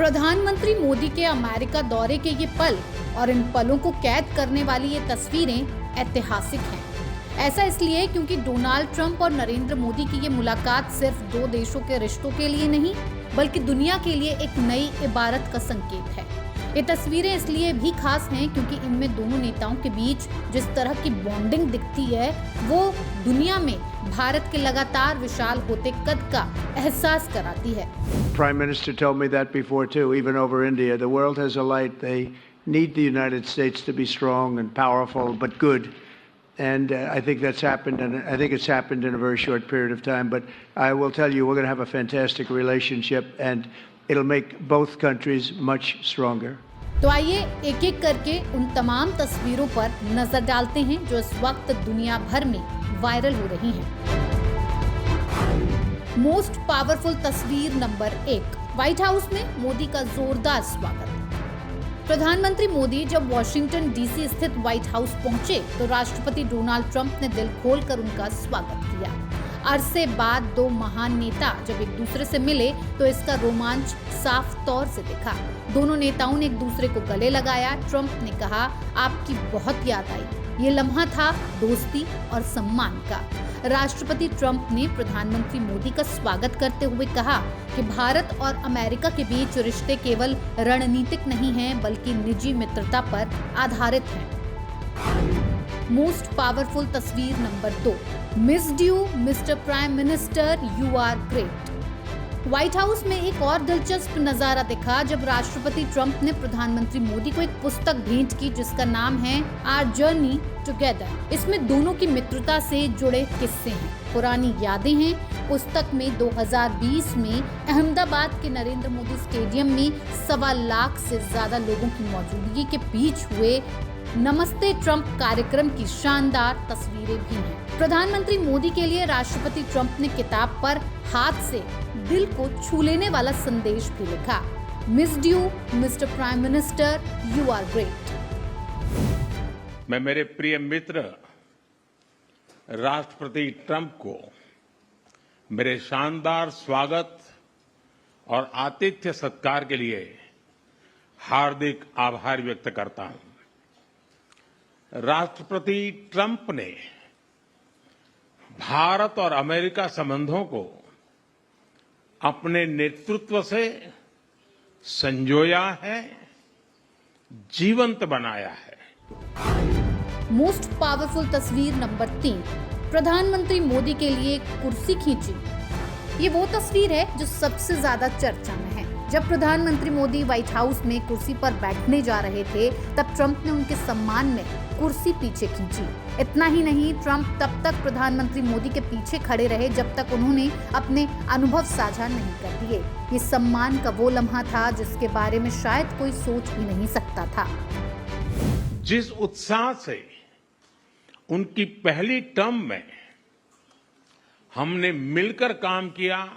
प्रधानमंत्री मोदी के अमेरिका दौरे के ये पल और इन पलों को कैद करने वाली ये तस्वीरें ऐतिहासिक हैं। ऐसा इसलिए क्योंकि डोनाल्ड ट्रंप और नरेंद्र मोदी की ये मुलाकात सिर्फ दो देशों के रिश्तों के लिए नहीं बल्कि दुनिया के लिए एक नई इबारत का संकेत है। ये तस्वीरें इसलिए भी खास हैं क्योंकि इनमें दोनों नेताओं के बीच जिस तरह की बॉन्डिंग दिखती है वो दुनिया में भारत के लगातार विशाल होते कद का एहसास कराती है। Prime Minister told me that before too, even over India. The world has a light. They need the United States to be strong and powerful, but good. And I think that's happened, and I think it's happened in a very short period of time. But I will tell you, we're going to have a fantastic relationship, and it'll make both countries much stronger. तो आइए एक एक करके उन तमाम तस्वीरों पर नजर डालते हैं जो इस वक्त दुनिया भर में वायरल हो रही हैं। मोस्ट पावरफुल तस्वीर नंबर 1, व्हाइट हाउस में मोदी का जोरदार स्वागत। प्रधानमंत्री मोदी जब वॉशिंगटन डीसी स्थित व्हाइट हाउस पहुंचे तो राष्ट्रपति डोनाल्ड ट्रंप ने दिल खोलकर उनका स्वागत किया। अरसे बाद दो महान नेता जब एक दूसरे से मिले तो इसका रोमांच साफ तौर से दिखा। दोनों नेताओं ने एक दूसरे को गले लगाया। ट्रंप ने कहा, आपकी बहुत याद आई। ये लम्हा था दोस्ती और सम्मान का। राष्ट्रपति ट्रंप ने प्रधानमंत्री मोदी का स्वागत करते हुए कहा कि भारत और अमेरिका के बीच रिश्ते केवल रणनीतिक नहीं हैं बल्कि निजी मित्रता पर आधारित हैं। मोस्ट पावरफुल तस्वीर number 2, missed you mister prime minister, you are great. White House में एक और दिलचस्प नजारा दिखा जब राष्ट्रपति ट्रंप ने प्रधानमंत्री मोदी को एक पुस्तक भेंट की जिसका नाम है आवर जर्नी टुगेदर। इसमें दोनों की मित्रता से जुड़े किस्से हैं, पुरानी यादें हैं। पुस्तक में 2020 में अहमदाबाद के नरेंद्र मोदी स्टेडियम में 1.25 लाख से ज्यादा लोगों की मौजूदगी के बीच हुए नमस्ते ट्रंप कार्यक्रम की शानदार तस्वीरें भी हैं। प्रधानमंत्री मोदी के लिए राष्ट्रपति ट्रंप ने किताब पर हाथ से दिल को छू लेने वाला संदेश भी लिखा, missed you mister prime minister, you are great. मैं मेरे प्रिय मित्र राष्ट्रपति ट्रंप को मेरे शानदार स्वागत और आतिथ्य सत्कार के लिए हार्दिक आभार व्यक्त करता हूं। राष्ट्रपति ट्रंप ने भारत और अमेरिका संबंधों को अपने नेतृत्व से संजोया है, जीवंत बनाया है। मोस्ट पावरफुल तस्वीर नंबर 3, प्रधानमंत्री मोदी के लिए कुर्सी खींची। ये वो तस्वीर है जो सबसे ज्यादा चर्चा में है। जब प्रधानमंत्री मोदी व्हाइट हाउस में कुर्सी पर बैठने जा रहे थे तब ट्रंप ने उनके सम्मान में कुर्सी पीछे खींची। इतना ही नहीं, ट्रंप तब तक प्रधानमंत्री मोदी के पीछे खड़े रहे जब तक उन्होंने अपने अनुभव साझा नहीं कर दिए। ये सम्मान का वो लम्हा था जिसके बारे में शायद कोई सोच भी नहीं सकता था। जिस उत्साह से उनकी पहली टर्म में हमने मिलकर काम किया,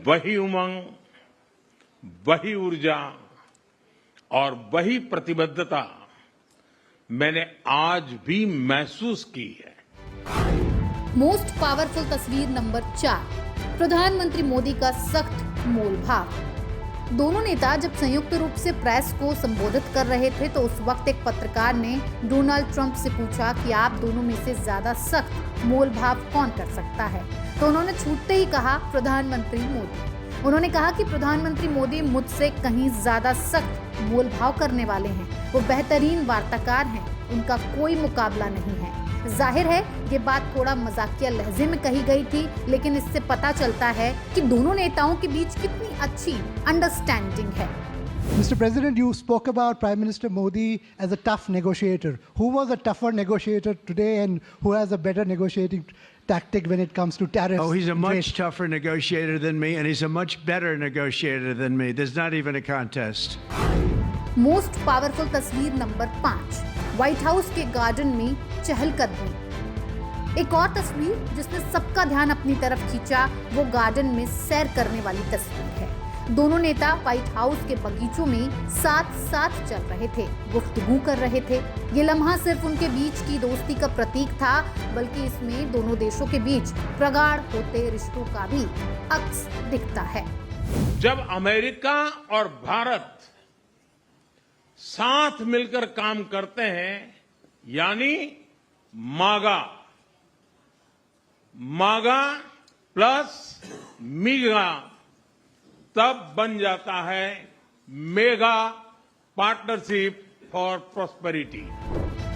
वही उमंग, वही ऊर्जा और वही प्रतिबद्धता मैंने आज भी महसूस की है। मोस्ट पावरफुल तस्वीर नंबर 4, प्रधानमंत्री मोदी का सख्त मोलभाव। दोनों नेता जब संयुक्त रूप से प्रेस को संबोधित कर रहे थे तो उस वक्त एक पत्रकार ने डोनाल्ड ट्रंप से पूछा कि आप दोनों में से ज्यादा सख्त मोलभाव कौन कर सकता है, तो उन्होंने छूटते ही कहा, प्रधानमंत्री मोदी। उन्होंने कहा कि प्रधानमंत्री मोदी मुझसे कहीं ज्यादा सख्त मोलभाव करने वाले हैं। वो बेहतरीन वार्ताकार हैं, उनका कोई मुकाबला नहीं है। जाहिर है ये बात थोड़ा मजाकिया लहजे में कही गई थी, लेकिन इससे पता चलता है कि दोनों नेताओं के बीच कितनी अच्छी अंडरस्टैंडिंग है। Mr. President, you spoke about Prime Minister Modi as a tough negotiator. Who was a tougher negotiator today and who has a better negotiating tactic when it comes to tariffs? Oh, he's a much tougher negotiator than me, and he's a much better negotiator than me. There's not even a contest. Most powerful तस्वीर number 5, white house के garden में चहलकदमी। एक और तस्वीर जिसने सबका ध्यान अपनी तरफ खींचा वो गार्डन में सैर करने वाली तस्वीर है। दोनों नेता व्हाइट हाउस के बगीचों में साथ साथ चल रहे थे, गुफ्तगू कर रहे थे। ये लम्हा सिर्फ उनके बीच की दोस्ती का प्रतीक था बल्कि इसमें दोनों देशों के बीच प्रगाढ़ होते रिश्तों का भी अक्स दिखता है। जब अमेरिका और भारत साथ मिलकर काम करते हैं, यानी मागा प्लस मीगा, तब बन जाता है मेगा पार्टनरशिप फॉर प्रॉस्पेरिटी।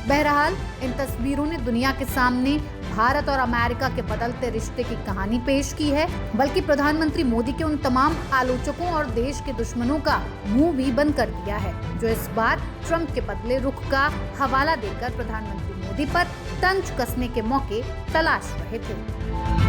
बहरहाल इन तस्वीरों ने दुनिया के सामने भारत और अमेरिका के बदलते रिश्ते की कहानी पेश की है, बल्कि प्रधानमंत्री मोदी के उन तमाम आलोचकों और देश के दुश्मनों का मुंह भी बंद कर दिया है, जो इस बार ट्रंप के बदले रुख का हवाला देकर प्रधानमंत्री मोदी पर तंज कसने के मौके तलाश रहे थे।